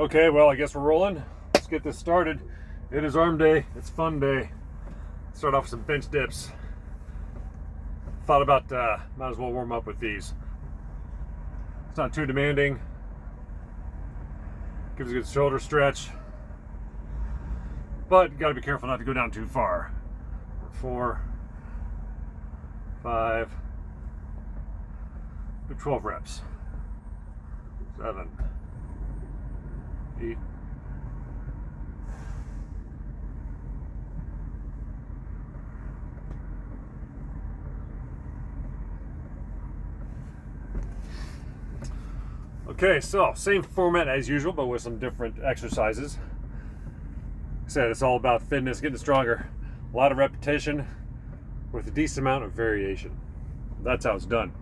Okay, well, I guess we're rolling. Let's get this started. It is arm day. It's fun day. Start off with some bench dips. Thought about might as well warm up with these. It's not too demanding. Gives a good shoulder stretch. But you gotta be careful not to go down too far. 4, 5, do 12 reps. 7, 8. Okay, so same format as usual, but with some different exercises. Like I said, it's all about fitness, getting stronger. A lot of repetition with a decent amount of variation. That's how it's done.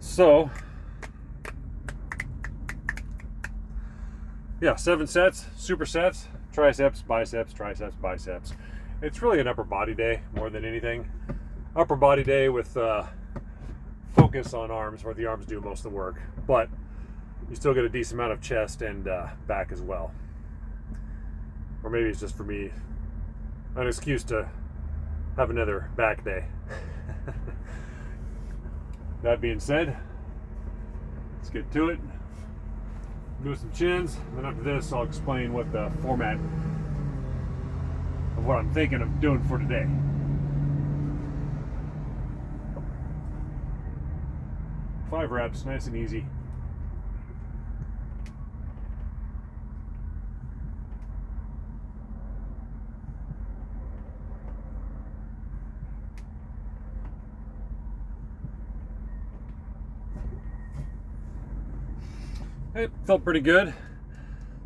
So, yeah, 7 sets, supersets, triceps, biceps, triceps, biceps. It's really an upper body day more than anything. Upper body day with focus on arms, where the arms do most of the work. But you still get a decent amount of chest and back as well. Or maybe it's just for me an excuse to have another back day. That being said, let's get to it. Do some chins, and then after this I'll explain what the format of what I'm thinking of doing for today. Five reps, nice and easy. It felt pretty good.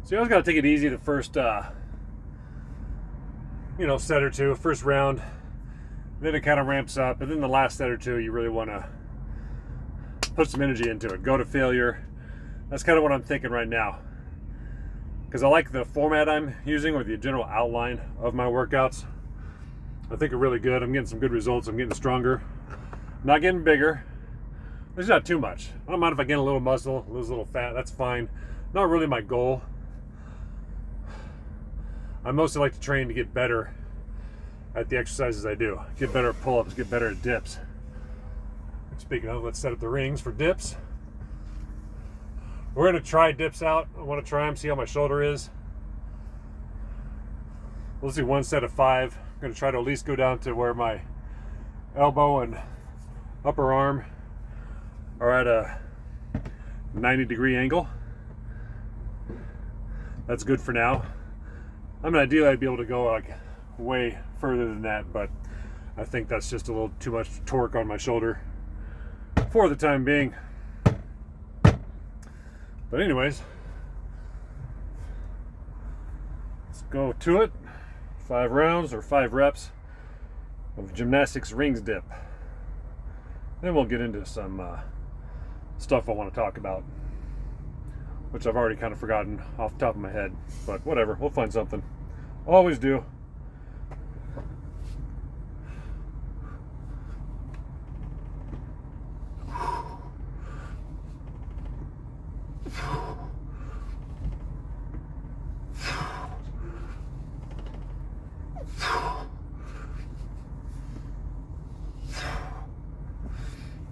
So you always got to take it easy the first, set or two, first round. Then it kind of ramps up, and then the last set or two, you really want to put some energy into it. Go to failure. That's kind of what I'm thinking right now, because I like the format I'm using, or the general outline of my workouts. I think are really good. I'm getting some good results. I'm getting stronger, not getting bigger. There's not too much. I don't mind if I gain a little muscle, lose a little fat, that's fine. Not really my goal. I mostly like to train to get better at the exercises I do. Get better at pull-ups, get better at dips. Speaking of, let's set up the rings for dips. We're gonna try dips out. I wanna try them, see how my shoulder is. Let's do one set of 5. I'm gonna try to at least go down to where my elbow and upper arm are at a 90-degree angle. That's good for now. I mean, ideally I'd be able to go like way further than that, but I think that's just a little too much torque on my shoulder for the time being. But anyways, let's go to it. 5 rounds or 5 reps of gymnastics rings dip. Then we'll get into some stuff I want to talk about, which I've already kind of forgotten off the top of my head, but whatever, we'll find something. Always do.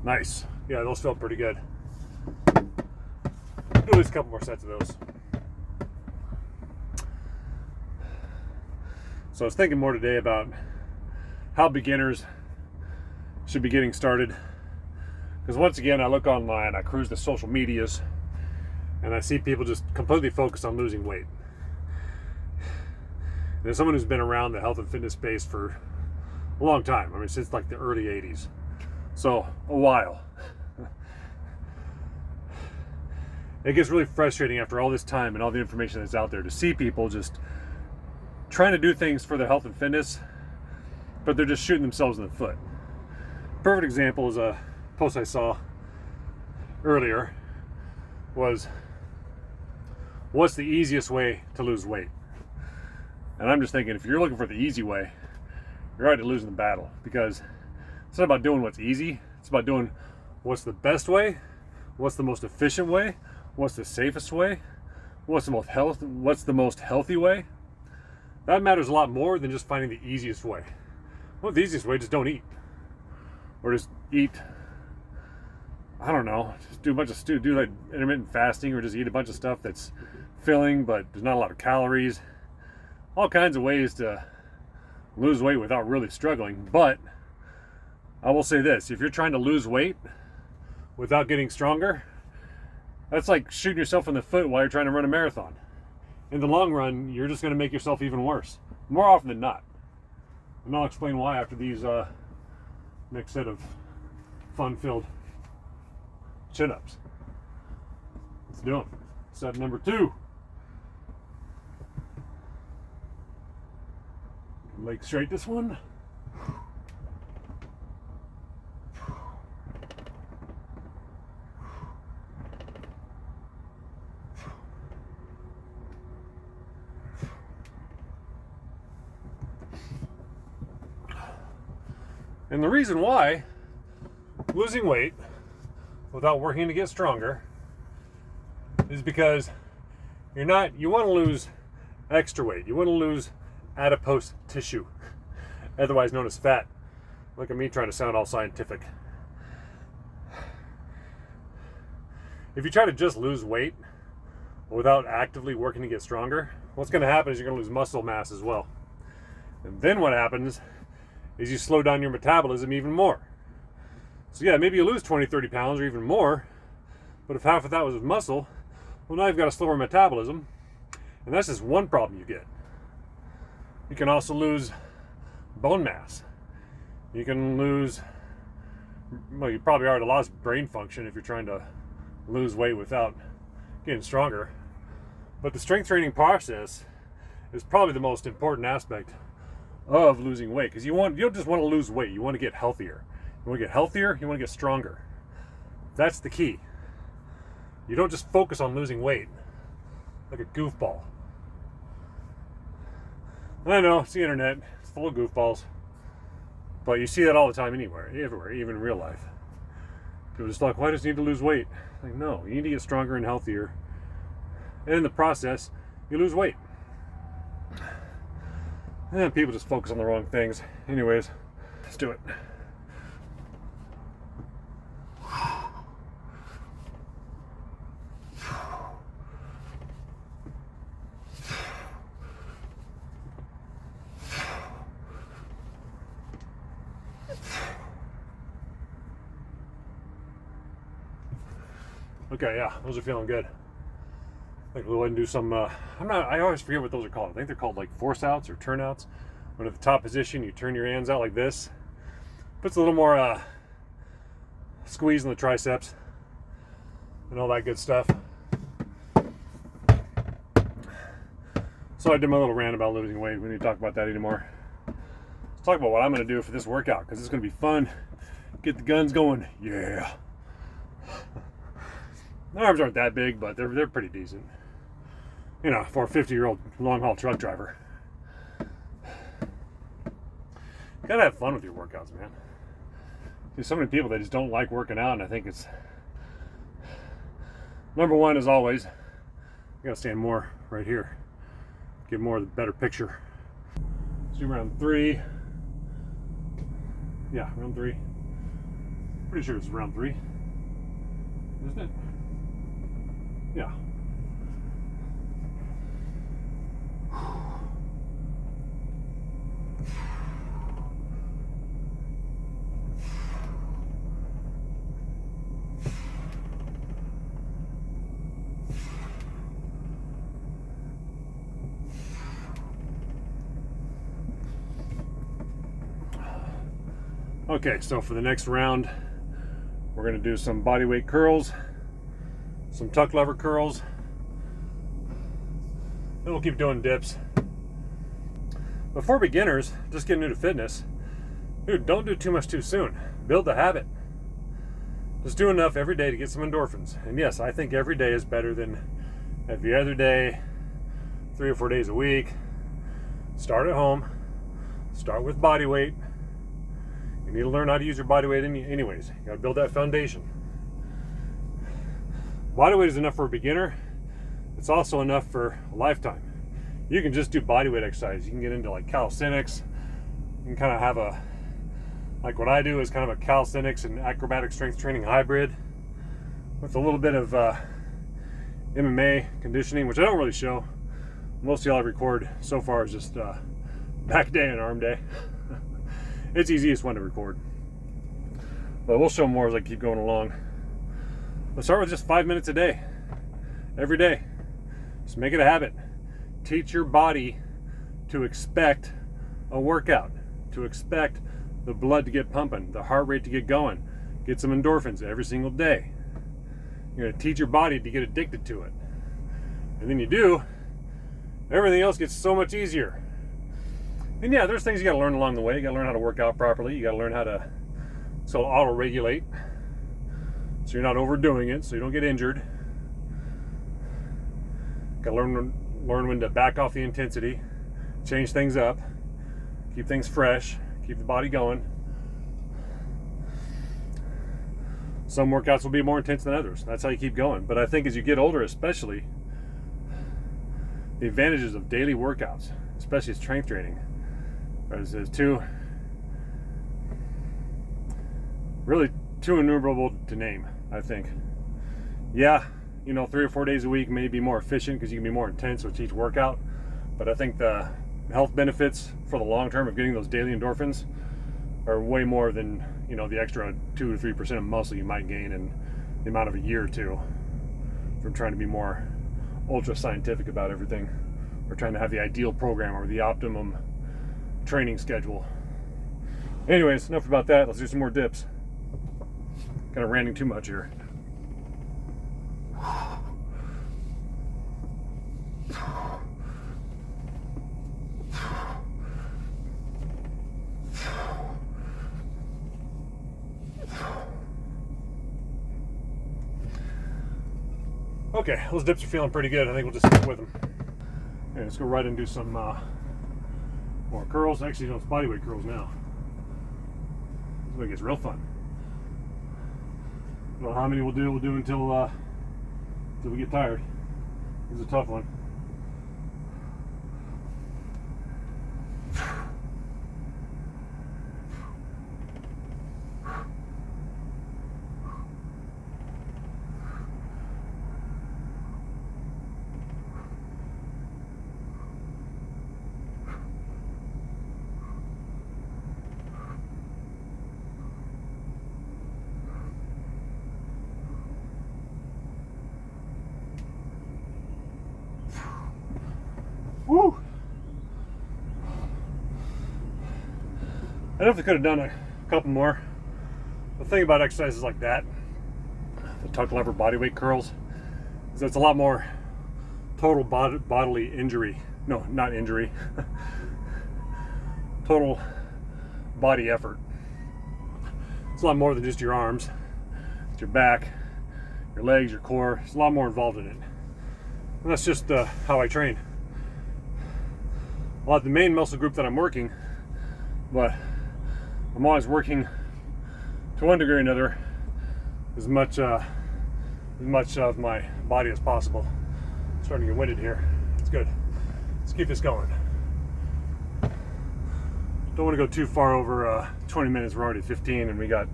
Nice. Yeah, those felt pretty good. Do at least a couple more sets of those. So I was thinking more today about how beginners should be getting started. Because once again, I look online, I cruise the social medias, and I see people just completely focused on losing weight. And as someone who's been around the health and fitness space for a long time, I mean, since like the early 80s. So, a while. It gets really frustrating after all this time and all the information that's out there to see people just trying to do things for their health and fitness, but they're just shooting themselves in the foot. Perfect example is a post I saw earlier was, what's the easiest way to lose weight? And I'm just thinking, if you're looking for the easy way, you're already losing the battle, because it's not about doing what's easy. It's about doing what's the best way, what's the most efficient way, what's the safest way, what's the most healthy way? That matters a lot more than just finding the easiest way. Well, the easiest way, just don't eat. Or just eat, I don't know, just do a bunch of do like intermittent fasting, or just eat a bunch of stuff that's filling but there's not a lot of calories. All kinds of ways to lose weight without really struggling. But I will say this, if you're trying to lose weight without getting stronger, that's like shooting yourself in the foot while you're trying to run a marathon. In the long run, you're just going to make yourself even worse, more often than not. And I'll explain why after these next set of fun-filled chin-ups. Let's do them. Set number 2. Leg straight this one. And the reason why losing weight without working to get stronger is because you want to lose extra weight. You want to lose adipose tissue, otherwise known as fat. Look at me trying to sound all scientific. If you try to just lose weight without actively working to get stronger, what's going to happen is you're going to lose muscle mass as well. And then what happens is you slow down your metabolism even more. So yeah, maybe you lose 20, 30 pounds or even more, but if half of that was muscle, well, now you've got a slower metabolism, and that's just one problem you get. You can also lose bone mass. You can lose, well, you probably already lost brain function if you're trying to lose weight without getting stronger. But the strength training process is probably the most important aspect of losing weight, because you don't just want to lose weight, you want to get healthier. You want to get healthier, you want to get stronger. That's the key. You don't just focus on losing weight like a goofball. I know, it's the internet, it's full of goofballs, but you see that all the time everywhere, even in real life. People just like, well, I just need to lose weight. Like, no, you need to get stronger and healthier, and in the process, you lose weight. And people just focus on the wrong things. Anyways, let's do it. Okay, yeah, those are feeling good. I think we'll go ahead and do some, I always forget what those are called. I think they're called like force outs or turnouts. When at the top position, you turn your hands out like this. Puts a little more squeeze in the triceps and all that good stuff. So I did my little rant about losing weight. We need to talk about that anymore. Let's talk about what I'm going to do for this workout, because it's going to be fun. Get the guns going. Yeah. My arms aren't that big, but they're pretty decent. You know, for a 50-year-old long-haul truck driver. You gotta have fun with your workouts, man. There's so many people that just don't like working out, and I think it's... Number one, as always, you gotta stand more right here. Get more of the better picture. Let's do round 3. Yeah, round 3. Pretty sure it's round 3. Isn't it? Yeah. Okay, so for the next round, we're going to do some body weight curls, some tuck lever curls, then we'll keep doing dips. But for beginners, just getting into fitness, dude, don't do too much too soon. Build the habit. Just do enough every day to get some endorphins. And yes, I think every day is better than every other day, 3 or 4 days a week. Start at home. Start with body weight. You need to learn how to use your body weight anyways. You gotta build that foundation. Body weight is enough for a beginner. it's also enough for a lifetime. You can just do bodyweight exercise. You can get into like calisthenics. You can kind of have a, like what I do is kind of a calisthenics and acrobatic strength training hybrid with a little bit of MMA conditioning, which I don't really show. Most of y'all I record so far is just back day and arm day. It's the easiest one to record. But we'll show more as I keep going along. Let's start with just 5 minutes a day. Every day. Just make it a habit. Teach your body to expect a workout, to expect the blood to get pumping, the heart rate to get going. Get some endorphins every single day. You're going to teach your body to get addicted to it. And then you do, everything else gets so much easier. And yeah, there's things you got to learn along the way. You got to learn how to work out properly. You got to learn how to auto-regulate, so you're not overdoing it, so you don't get injured. Got to learn when to back off the intensity, change things up, keep things fresh, keep the body going. Some workouts will be more intense than others. That's how you keep going. But I think as you get older, especially, the advantages of daily workouts, especially strength training, is too innumerable to name, I think. Yeah, 3 or 4 days a week may be more efficient because you can be more intense with each workout. But I think the health benefits for the long term of getting those daily endorphins are way more than, the extra 2 to 3% of muscle you might gain in the amount of a year or two from trying to be more ultra scientific about everything, or trying to have the ideal program or the optimum training schedule. Anyways, enough about that. Let's do some more dips. Kind of ranting too much here. Okay, those dips are feeling pretty good. I think we'll just stick with them. Okay, let's go right and do some more curls. Actually, it's bodyweight curls now. This way it gets real fun. I don't know how many we'll do until we get tired. This is a tough one. Woo! I definitely could have done a couple more. The thing about exercises like that, the tuck lever bodyweight curls, is that it's a lot more total bodily injury. No, not injury. Total body effort. It's a lot more than just your arms. It's your back, your legs, your core. There's a lot more involved in it. And that's just how I train. Well, the main muscle group that I'm working, but I'm always working to one degree or another as much of my body as possible. I'm starting to get winded here. It's good. Let's keep this going. Don't want to go too far over 20 minutes. We're already at 15 and we got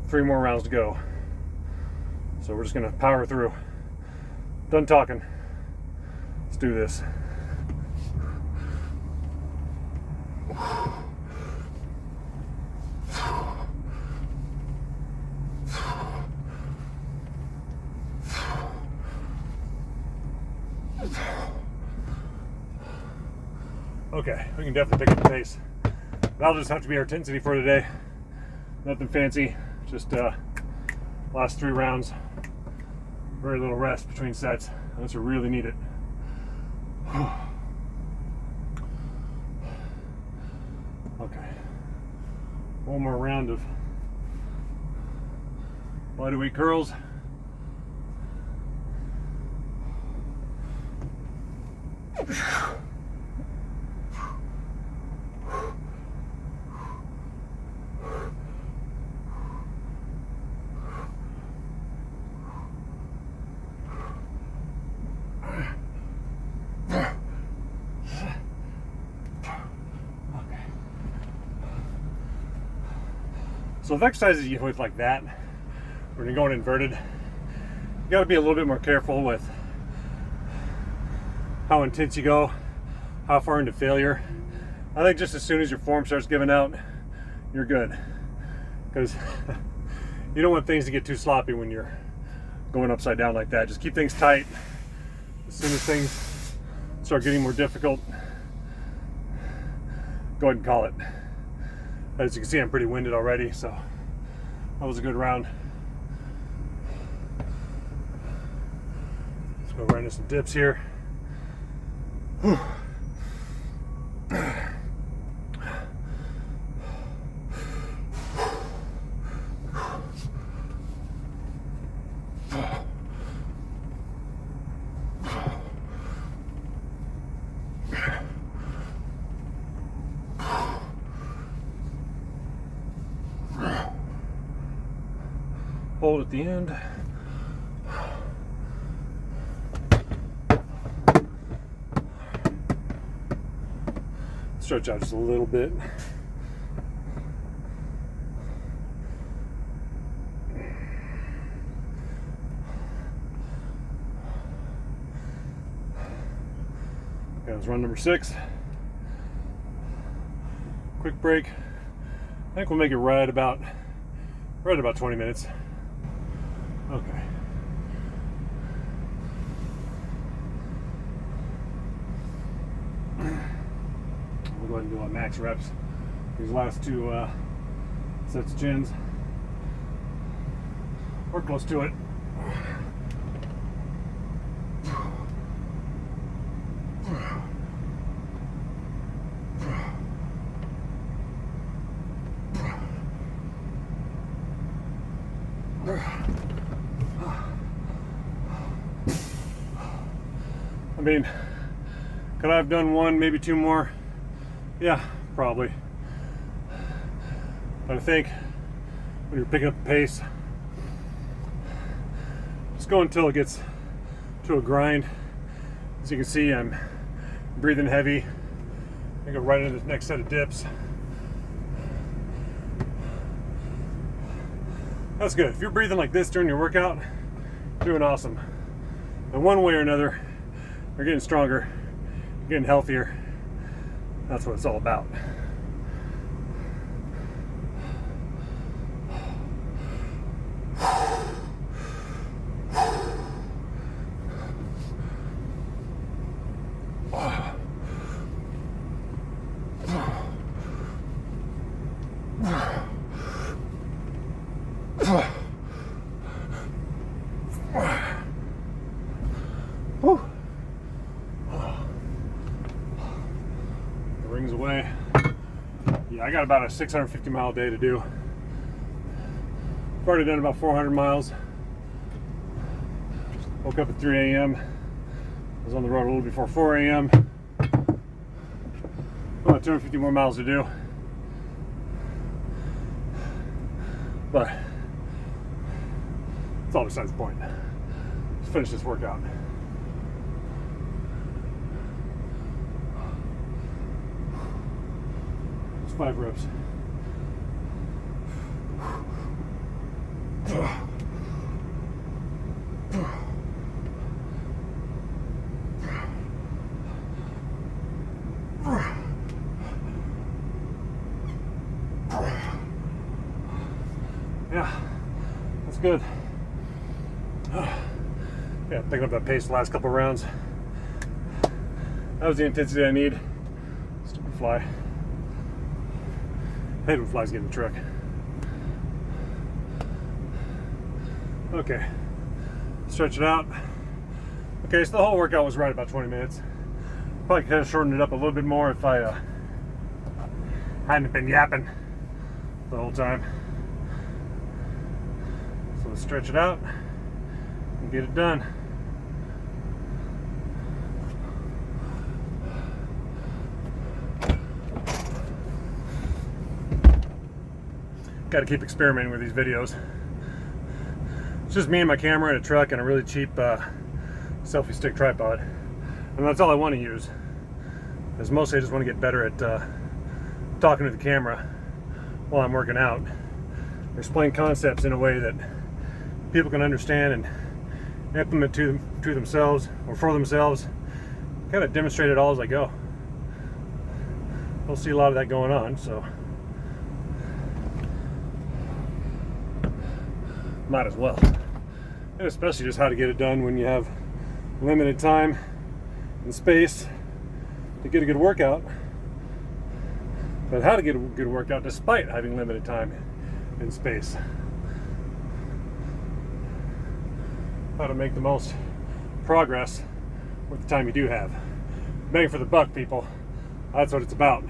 3 more rounds to go. So we're just gonna power through. Done talking. Let's do this. Okay, we can definitely pick up the pace. That'll just have to be our intensity for today. Nothing fancy, just last 3 rounds. Very little rest between sets, unless you really need it. Okay, one more round of bodyweight curls. So with exercises you with like that, when you're going inverted, you got to be a little bit more careful with how intense you go, how far into failure. I think just as soon as your form starts giving out, you're good, because you don't want things to get too sloppy when you're going upside down like that. Just keep things tight. As soon as things start getting more difficult, go ahead and call it. As you can see, I'm pretty winded already, so that was a good round. Let's go right into some dips here. Whew. Hold at the end. Stretch out just a little bit. Okay, let's run number 6. Quick break. I think we'll make it right about 20 minutes. Okay. We'll go ahead and do our max reps. These last 2 sets of chins. We're close to it. I mean, could I have done 1, maybe 2 more? Yeah, probably. But I think when you're picking up the pace, just go until it gets to a grind. As you can see, I'm breathing heavy. I go right into the next set of dips. That's good. If you're breathing like this during your workout, you're doing awesome. And one way or another, you're getting stronger, you're getting healthier. That's what it's all about. Rings away. Yeah, I got about a 650-mile day to do. I've already done about 400 miles. Woke up at 3 a.m. I was on the road a little before 4 a.m. About 250 more miles to do. But it's all besides the point. Let's finish this workout. It's 5 reps. Yeah, that's good. Yeah, picking up that pace the last couple rounds. That was the intensity I need. Stupid fly. I hate when flies get in the truck. Okay, stretch it out. Okay, so the whole workout was right about 20 minutes. Probably could have shortened it up a little bit more if I hadn't been yapping the whole time. So let's stretch it out and get it done. Got to keep experimenting with these videos. It's just me and my camera and a truck and a really cheap selfie stick tripod, and that's all I want to use. Because mostly I just want to get better at talking to the camera while I'm working out. explain concepts in a way that people can understand and implement to themselves or for themselves. Kind of demonstrate it all as I go. Don't see a lot of that going on, so might as well. And especially just how to get it done when you have limited time and space to get a good workout, but how to get a good workout despite having limited time and space. How to make the most progress with the time you do have. Bang for the buck, people. That's what it's about.